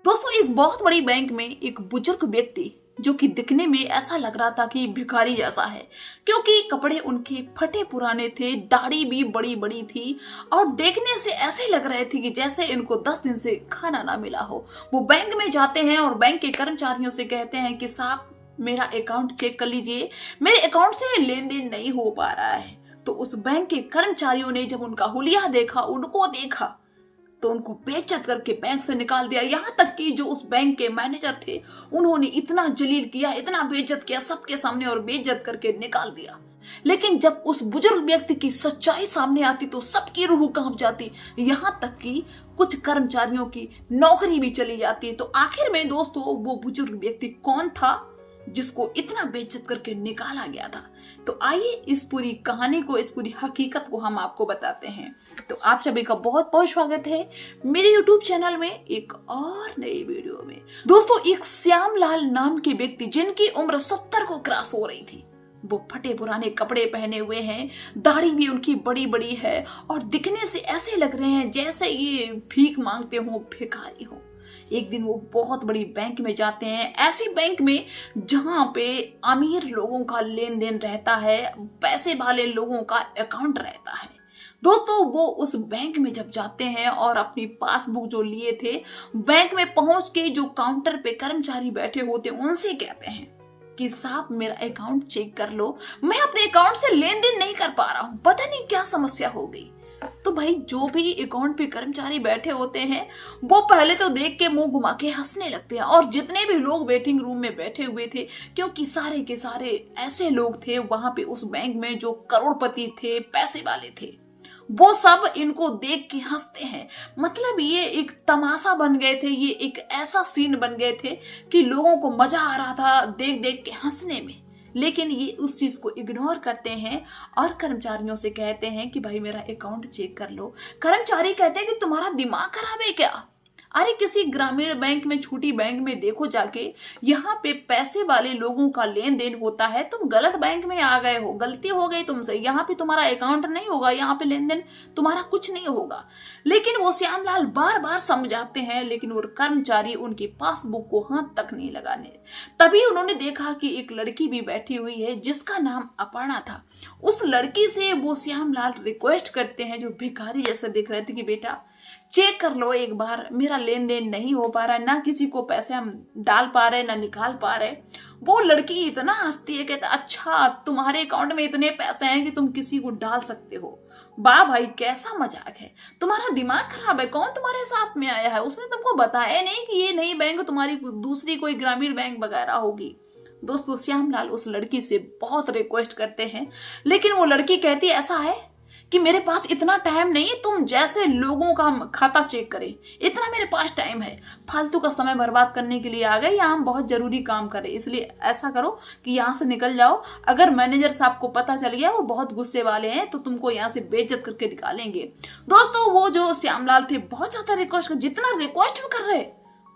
दोस्तों, एक बहुत बड़ी बैंक में एक बुजुर्ग व्यक्ति जो कि दिखने में ऐसा लग रहा था कि भिखारी जैसा है, क्योंकि कपड़े उनके फटे पुराने थे, दाढ़ी भी बड़ी बड़ी थी और देखने से ऐसे लग रहे थे कि जैसे इनको 10 दिन से खाना ना मिला हो। वो बैंक में जाते हैं और बैंक के कर्मचारियों से कहते हैं कि साहब, मेरा अकाउंट चेक कर लीजिए, मेरे अकाउंट से लेन देन नहीं हो पा रहा है। तो उस बैंक के कर्मचारियों ने जब उनका हुलिया देखा, उनको देखा, तो उनको बेइज्जत करके बैंक से निकाल दिया। यहाँ तक कि जो उस बैंक के मैनेजर थे, उन्होंने इतना जलील किया, इतना बेइज्जत किया सबके सामने और बेइज्जत करके निकाल दिया। लेकिन जब उस बुजुर्ग व्यक्ति की सच्चाई सामने आती तो सबकी रूह कांप जाती, यहाँ तक कि कुछ कर्मचारियों की नौकरी भी चली जाती। तो आखिर में दोस्तों, वो बुजुर्ग व्यक्ति कौन था जिसको इतना बेइज्जत करके निकाला गया था? तो आइए इस पूरी कहानी को, इस पूरी हकीकत को हम आपको बताते हैं। तो आप सभी का बहुत बहुत स्वागत है मेरे YouTube चैनल में एक और नई वीडियो में। दोस्तों, एक श्यामलाल नाम के व्यक्ति जिनकी उम्र 70 को क्रॉस हो रही थी, वो फटे पुराने कपड़े पहने हुए हैं, दाढ़ी भी उनकी बड़ी बड़ी है और दिखने से ऐसे लग रहे हैं जैसे ये भीख मांगते हो, भिखारी हो। एक दिन वो बहुत बड़ी बैंक में जाते हैं, ऐसी बैंक में जहां पे अमीर लोगों का लेन देन रहता है, पैसे वाले लोगों का अकाउंट रहता है। दोस्तों, वो उस बैंक में जब जाते हैं और अपनी पासबुक जो लिए थे, बैंक में पहुंच के जो काउंटर पे कर्मचारी बैठे होते उनसे कहते हैं कि साहब, मेरा अकाउंट चेक कर लो, मैं अपने अकाउंट से लेन देन नहीं कर पा रहा हूं, पता नहीं क्या समस्या हो गई। तो भाई, जो भी अकाउंट पे कर्मचारी बैठे होते हैं वो पहले तो देख के मुंह घुमा के हंसने लगते हैं, और जितने भी लोग वेटिंग रूम में बैठे हुए थे, क्योंकि सारे के सारे ऐसे लोग थे वहां पे उस बैंक में जो करोड़पति थे, पैसे वाले थे, वो सब इनको देख के हंसते हैं। मतलब ये एक तमाशा बन गए थे, ये एक ऐसा सीन बन गए थे कि लोगों को मजा आ रहा था देख देख के हंसने में। लेकिन ये उस चीज को इग्नोर करते हैं और कर्मचारियों से कहते हैं कि भाई, मेरा अकाउंट चेक कर लो। कर्मचारी कहते हैं कि तुम्हारा दिमाग खराब है क्या? अरे, किसी ग्रामीण बैंक में, छोटी बैंक में देखो जाके, यहाँ पे पैसे वाले लोगों का लेन देन होता है। तुम गलत बैंक में आ गए हो, गलती हो गई तुमसे, यहाँ पे तुम्हारा अकाउंट नहीं होगा, यहाँ पे लेन देन तुम्हारा कुछ नहीं होगा। लेकिन वो श्यामलाल बार बार समझाते हैं, लेकिन वो कर्मचारी उनकी पासबुक को हाथ तक नहीं लगाने। तभी उन्होंने देखा कि एक लड़की भी बैठी हुई है जिसका नाम अपर्णा था। उस लड़की से वो श्यामलाल रिक्वेस्ट करते हैं, जो भिखारी जैसे दिख रहे थे, कि बेटा चेक कर लो एक बार, मेरा लेन देन नहीं हो पा रहा है, ना किसी को पैसे हम डाल पा रहे, ना निकाल पा रहे। वो लड़की इतना हंसती है, कहता अच्छा, तुम्हारे अकाउंट में इतने पैसे हैं कि तुम किसी को डाल सकते हो। वाह भाई, कैसा मजाक है, तुम्हारा दिमाग खराब है, कौन तुम्हारे साथ में आया है? उसने तुमको बताया नहीं कि ये नई बैंक तुम्हारी दूसरी कोई ग्रामीण बैंक वगैरह होगी। दोस्तों, श्यामलाल उस लड़की से बहुत रिक्वेस्ट करते हैं, लेकिन वो लड़की कहती है ऐसा है कि मेरे पास इतना टाइम नहीं है तुम जैसे लोगों का खाता चेक करें, इतना मेरे पास टाइम है, फालतू का समय बर्बाद करने के लिए आ गए, यहाँ हम बहुत जरूरी काम करें, इसलिए ऐसा करो कि यहाँ से निकल जाओ। अगर मैनेजर साहब को पता चल गया, वो बहुत गुस्से वाले हैं, तो तुमको यहाँ से बेइज्जत करके निकालेंगे। दोस्तों, वो जो श्यामलाल थे बहुत ज्यादा रिक्वेस्ट, जितना रिक्वेस्ट कर रहे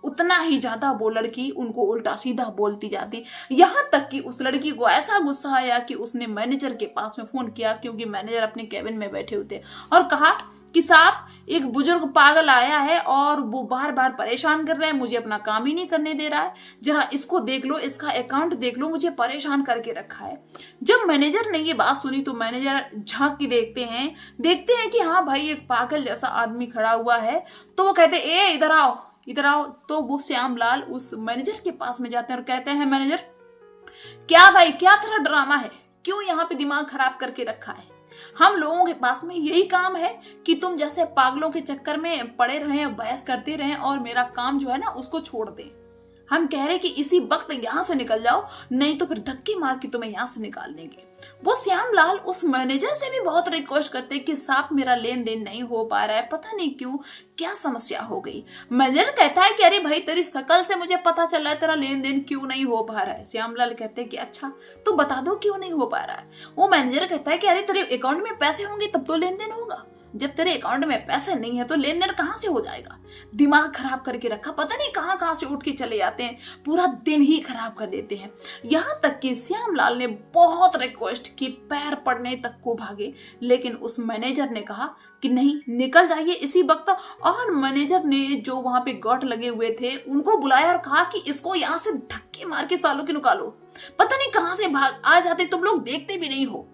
उतना ही ज्यादा वो लड़की उनको उल्टा सीधा बोलती जाती। यहाँ तक कि उस लड़की को ऐसा गुस्सा आया कि उसने मैनेजर के पास में फोन किया, क्योंकि मैनेजर अपने केबिन में बैठे हुए थे, और कहा कि साहब, एक बुजुर्ग पागल आया है और वो बार बार परेशान कर रहे हैं, मुझे अपना काम ही नहीं करने दे रहा है, जरा इसको देख लो, इसका अकाउंट देख लो, मुझे परेशान करके रखा है। जब मैनेजर ने ये बात सुनी तो मैनेजर झांक के देखते हैं कि हाँ भाई, एक पागल जैसा आदमी खड़ा हुआ है। तो वो कहते ए, इधर आओ इधर आओ। तो वो श्यामलाल उस मैनेजर के पास में जाते हैं और कहते हैं, मैनेजर, क्या भाई, क्या तेरा ड्रामा है? क्यों यहाँ पे दिमाग खराब करके रखा है? हम लोगों के पास में यही काम है कि तुम जैसे पागलों के चक्कर में पड़े रहें, बहस करते रहें और मेरा काम जो है ना उसको छोड़ दें। हम कह रहे कि इसी वक्त यहाँ से निकल जाओ, नहीं तो फिर धक्के मार के तुम्हें यहाँ से निकाल देंगे। वो श्यामलाल उस मैनेजर से भी बहुत रिक्वेस्ट करते कि साहब, मेरा लेन देन नहीं हो पा रहा है, पता नहीं क्यों, क्या समस्या हो गई। मैनेजर कहता है कि अरे भाई, तेरी शकल से मुझे पता चल रहा है तेरा लेन देन क्यों नहीं हो पा रहा है। श्यामलाल कहते हैं कि अच्छा, तो बता दो क्यों नहीं हो पा रहा है। वो मैनेजर कहता है कि अरे, तेरे अकाउंट में पैसे होंगे तब तो लेन देन होगा। जब तेरे अकाउंट में पैसे नहीं है तो लेन देन कहाँ से हो जाएगा। दिमाग खराब करके रखा, पता नहीं कहाँ कहाँ से उठ के चले जाते हैं, पूरा दिन ही खराब कर देते हैं। यहाँ तक कि श्यामलाल ने बहुत रिक्वेस्ट की, पैर पड़ने तक को भागे, लेकिन उस मैनेजर ने कहा कि नहीं, निकल जाइए इसी वक्त। और मैनेजर ने जो वहां पे गार्ड लगे हुए थे उनको बुलाया और कहा कि इसको यहाँ से धक्के मार के सालों के निकालो, पता नहीं कहां से भाग आ जाते, तुम लोग देखते भी नहीं हो।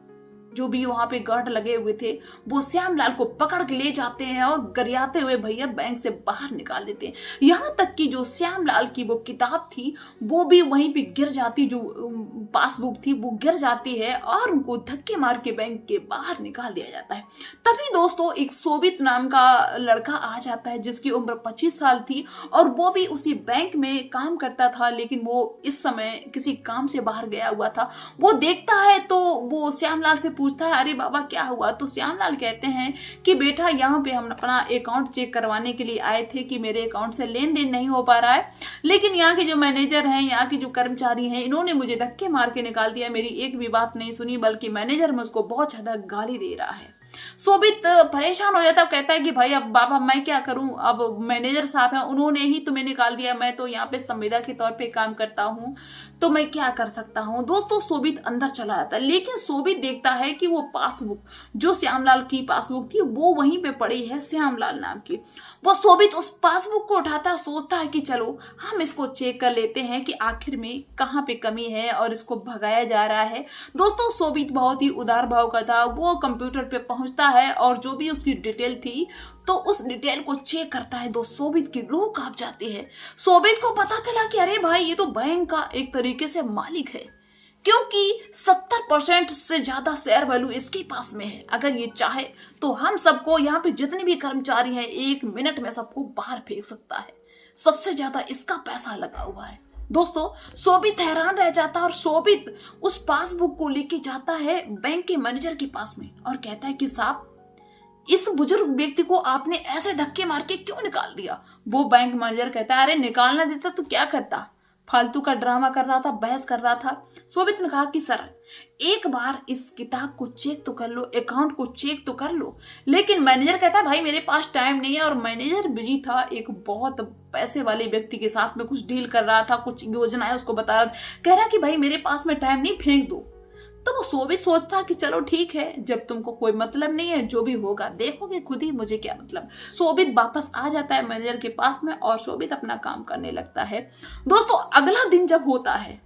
जो भी वहां पे गार्ड लगे हुए थे वो श्यामलाल को पकड़ के ले जाते हैं और गरियाते हुए भैया बैंक से बाहर निकाल देते हैं। यहाँ तक कि जो श्यामलाल की वो किताब थी वो भी वहीं पे गिर जाती, जो पासबुक थी वो गिर जाती है और उनको धक्के मार के बैंक के बाहर निकाल दिया जाता है। तभी दोस्तों एक शोभित नाम का लड़का आ जाता है जिसकी उम्र 25 साल थी और वो भी उसी बैंक में काम करता था, लेकिन वो इस समय किसी काम से बाहर गया हुआ था। वो देखता है तो वो श्यामलाल से पूछता है, अरे बाबा क्या हुआ। तो श्यामलाल कहते हैं कि बेटा यहाँ पे हम अपना अकाउंट चेक करवाने के लिए आए थे कि मेरे अकाउंट से लेन देन नहीं हो पा रहा है, लेकिन यहाँ के जो मैनेजर हैं, यहाँ के जो कर्मचारी हैं, इन्होंने मुझे धक्के मार के निकाल दिया, मेरी एक भी बात नहीं सुनी, बल्कि मैनेजर मुझको बहुत ज्यादा गाली दे रहा है। शोभित परेशान हो जाता है, कहता है कि भाई अब बाबा मैं क्या करूं, अब मैनेजर साहब हैं, उन्होंने ही तुम्हें निकाल दिया, मैं तो यहाँ पे संविदा के तौर पे काम करता हूं, तो मैं क्या कर सकता हूं। दोस्तों शोभित अंदर चला जाता है, लेकिन शोभित देखता है कि वो पासबुक जो श्यामलाल की पासबुक थी वो वहीं पे पड़ी है, श्यामलाल नाम की। वो शोभित उस पासबुक को उठाता, सोचता है कि चलो हम इसको चेक कर लेते हैं कि आखिर में कहाँ पे कमी है और इसको भगाया जा रहा है। दोस्तों शोभित बहुत ही उदार भाव का था, वो कंप्यूटर पे पहुंचता है और जो भी उसकी डिटेल थी तो उस डिटेल को चेक करता है। तो शोभित की रूह कांप जाती है। शोभित को पता चला कि अरे भाई ये तो बैंक का एक तरीके से मालिक है, क्योंकि 70% से ज्यादा शेयर वैल्यू इसके पास में है। अगर ये चाहे तो हम सबको, यहाँ पे जितने भी कर्मचारी हैं, 1 मिनट में सबको बाहर फेंक सकता है, सबसे ज्यादा इसका पैसा लगा हुआ है। दोस्तों शोभित हैरान रह जाता है और शोभित उस पासबुक को लेके जाता है बैंक के मैनेजर के पास में और कहता है कि साहब इस बुजुर्ग व्यक्ति को आपने ऐसे धक्के मार के क्यों निकाल दिया। वो बैंक मैनेजर कहता है, अरे निकालना देता तो क्या करता, फालतू का ड्रामा कर रहा था, बहस कर रहा था। शोभित ने कहा कि सर एक बार इस किताब को चेक तो कर लो, अकाउंट को चेक तो कर लो। लेकिन मैनेजर कहता है भाई मेरे पास टाइम नहीं है, और मैनेजर बिजी था एक बहुत पैसे वाले व्यक्ति के साथ में, कुछ डील कर रहा था, कुछ योजनाएं उसको बता रहा था, कह रहा कि भाई मेरे पास में टाइम नहीं, फेंक दो। तो वो शोभित सोचता कि चलो ठीक है, जब तुमको कोई मतलब नहीं है, जो भी होगा देखोगे खुद ही, मुझे क्या मतलब। शोभित वापस आ जाता है मैनेजर के पास में और शोभित अपना काम करने लगता है। दोस्तों अगला दिन जब होता है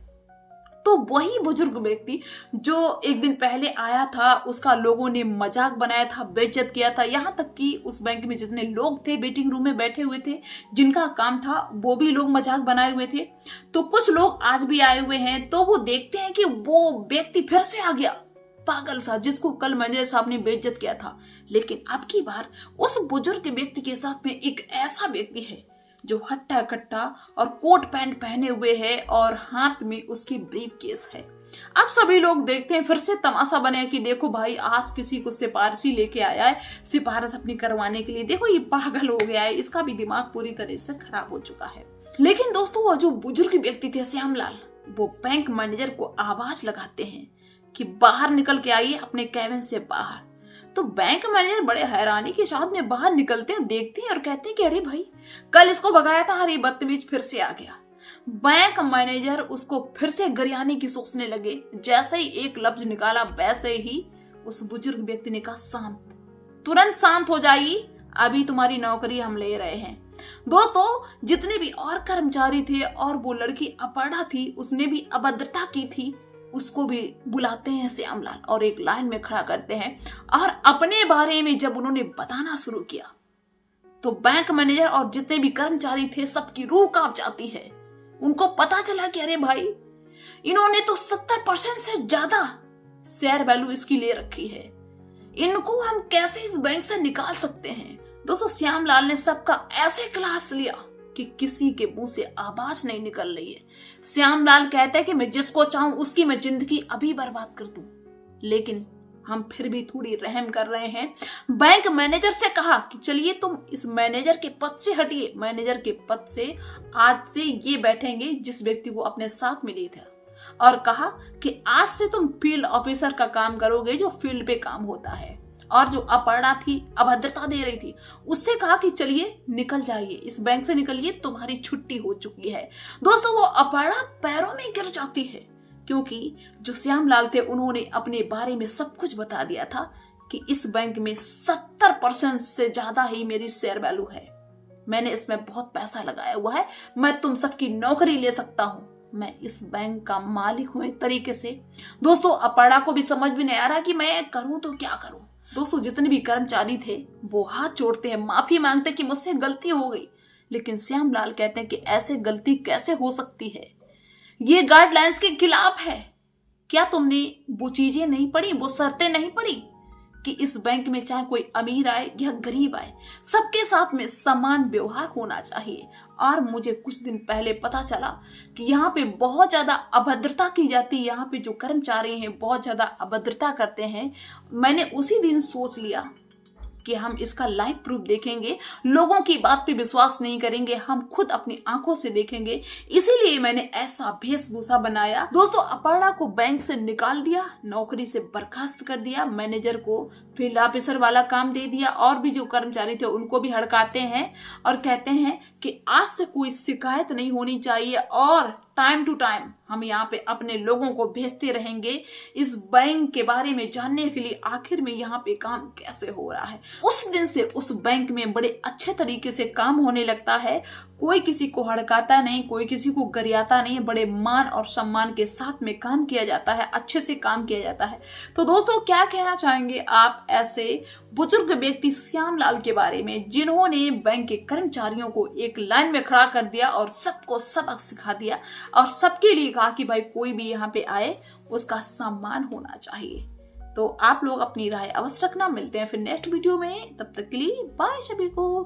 तो वही बुजुर्ग व्यक्ति जो एक दिन पहले आया था उसका लोगों ने मजाक बनाया था, बेइज्जत किया था। यहाँ तक कि उस बैंक में जितने लोग थे वेटिंग रूम में बैठे हुए थे जिनका काम था वो भी लोग मजाक बनाए हुए थे। तो कुछ लोग आज भी आए हुए हैं, तो वो देखते हैं कि वो व्यक्ति फिर से आ गया, पागल सा, जिसको कल मैनेजर साहब ने बेइज्जत किया था। लेकिन अब की बार उस बुजुर्ग व्यक्ति के साथ में एक ऐसा व्यक्ति है जो हट्टा कट्टा और कोट पैंट पहने हुए है और हाथ में उसकी ब्रीफ केस है। अब सभी लोग देखते हैं, फिर से तमाशा बने कि देखो भाई आज किसी को सिफारिशी लेके आया है, सिफारिश अपनी करवाने के लिए, देखो ये पागल हो गया है, इसका भी दिमाग पूरी तरह से खराब हो चुका है। लेकिन दोस्तों वो जो बुजुर्ग व्यक्ति थे श्यामलाल, वो बैंक मैनेजर को आवाज लगाते हैं कि बाहर निकल के आइए अपने कैबिन से बाहर। तो बैंक मैनेजर बड़े हैरानी के साथ में बाहर निकलते हैं, देखते हैं और कहते हैं कि अरे भाई कल इसको भगाया था, अरे बदतमीज फिर से आ गया। बैंक मैनेजर उसको फिर से गरियाने की सोचने लगे। जैसे ही एक लफ्ज निकाला वैसे ही उस बुजुर्ग व्यक्ति ने कहा शांत, तुरंत शांत हो जाइए, अभी तुम्हारी नौकरी हम ले रहे हैं। दोस्तों जितने भी और कर्मचारी थे और वो लड़की अपर्णा थी उसने भी अभद्रता की थी, उसको भी बुलाते हैं श्यामलाल और एक लाइन में खड़ा करते हैं। और अपने बारे में जब उन्होंने बताना शुरू किया तो बैंक मैनेजर और जितने भी कर्मचारी थे सबकी रूह कांप जाती है। उनको पता चला कि अरे भाई इन्होंने तो 70% से ज्यादा शेयर वैल्यू इसकी ले रखी है, इनको हम कैसे इस बैंक से निकाल सकते हैं। दोस्तों श्यामलाल ने सबका ऐसे क्लास लिया कि किसी के मुंह से आवाज नहीं निकल रही है। श्यामलाल कहता है कि मैं जिसको चाहूं उसकी मैं जिंदगी अभी बर्बाद कर दूं, लेकिन हम फिर भी थोड़ी रहम कर रहे हैं। बैंक मैनेजर से कहा कि चलिए तुम इस मैनेजर के पद से हटिए, मैनेजर के पद से आज से ये बैठेंगे जिस व्यक्ति को अपने साथ मिली था, और कहा कि आज से तुम फील्ड ऑफिसर का काम करोगे, जो फील्ड पे काम होता है। और जो अपर्णा थी, अभद्रता दे रही थी, उससे कहा कि चलिए निकल जाइए, इस बैंक से निकलिए, तुम्हारी छुट्टी हो चुकी है। दोस्तों वो अपर्णा पैरों में गिर जाती है, क्योंकि जो श्यामलाल थे उन्होंने अपने बारे में सब कुछ बता दिया था कि इस बैंक में 70% से ज्यादा ही मेरी शेयर वैल्यू है, मैंने इसमें बहुत पैसा लगाया हुआ है, मैं तुम सबकी नौकरी ले सकता हूं, मैं इस बैंक का मालिक हूं एक तरीके से। दोस्तों अपर्णा को भी समझ में नहीं आ रहा कि मैं करूं तो क्या करूं। दोस्तों जितने भी कर्मचारी थे वो हाथ जोड़ते हैं, माफी मांगते हैं कि मुझसे गलती हो गई, लेकिन श्यामलाल कहते हैं कि ऐसे गलती कैसे हो सकती है, ये गाइडलाइंस के खिलाफ है। क्या तुमने वो चीजें नहीं पढ़ी, वो शर्तें नहीं पढ़ी कि इस बैंक में चाहे कोई अमीर आए या गरीब आए, सबके साथ में समान व्यवहार होना चाहिए। और मुझे कुछ दिन पहले पता चला कि यहाँ पे बहुत ज्यादा अभद्रता की जाती है, यहाँ पे जो कर्मचारी हैं बहुत ज्यादा अभद्रता करते हैं। मैंने उसी दिन सोच लिया कि हम इसका लाइव प्रूफ देखेंगे, लोगों की बात पे विश्वास नहीं करेंगे, हम खुद अपनी आंखों से देखेंगे। इसीलिए मैंने ऐसा वेशभूषा बनाया। दोस्तों अपर्णा को बैंक से निकाल दिया, नौकरी से बर्खास्त कर दिया, मैनेजर को फील्ड ऑफिसर वाला काम दे दिया, और भी जो कर्मचारी थे उनको भी हड़काते हैं और कहते हैं कि आज से कोई शिकायत नहीं होनी चाहिए और टाइम टू टाइम हम यहाँ पे अपने लोगों को भेजते रहेंगे इस बैंक के बारे में जानने के लिए आखिर में यहाँ पे काम कैसे हो रहा है। उस दिन से उस बैंक में बड़े अच्छे तरीके से काम होने लगता है, कोई किसी को हड़काता नहीं, कोई किसी को गरियाता नहीं, बड़े मान और सम्मान के साथ में काम किया जाता है, अच्छे से काम किया जाता है। तो दोस्तों क्या कहना चाहेंगे आप ऐसे बुजुर्ग व्यक्ति श्यामलाल के बारे में, जिन्होंने बैंक के कर्मचारियों को एक लाइन में खड़ा कर दिया और सबको सबक सिखा दिया और सबके लिए कहा कि भाई कोई भी यहाँ पे आए उसका सम्मान होना चाहिए। तो आप लोग अपनी राय अवश्य रखना, मिलते हैं फिर नेक्स्ट वीडियो में, तब तक के लिए बाय सभी को।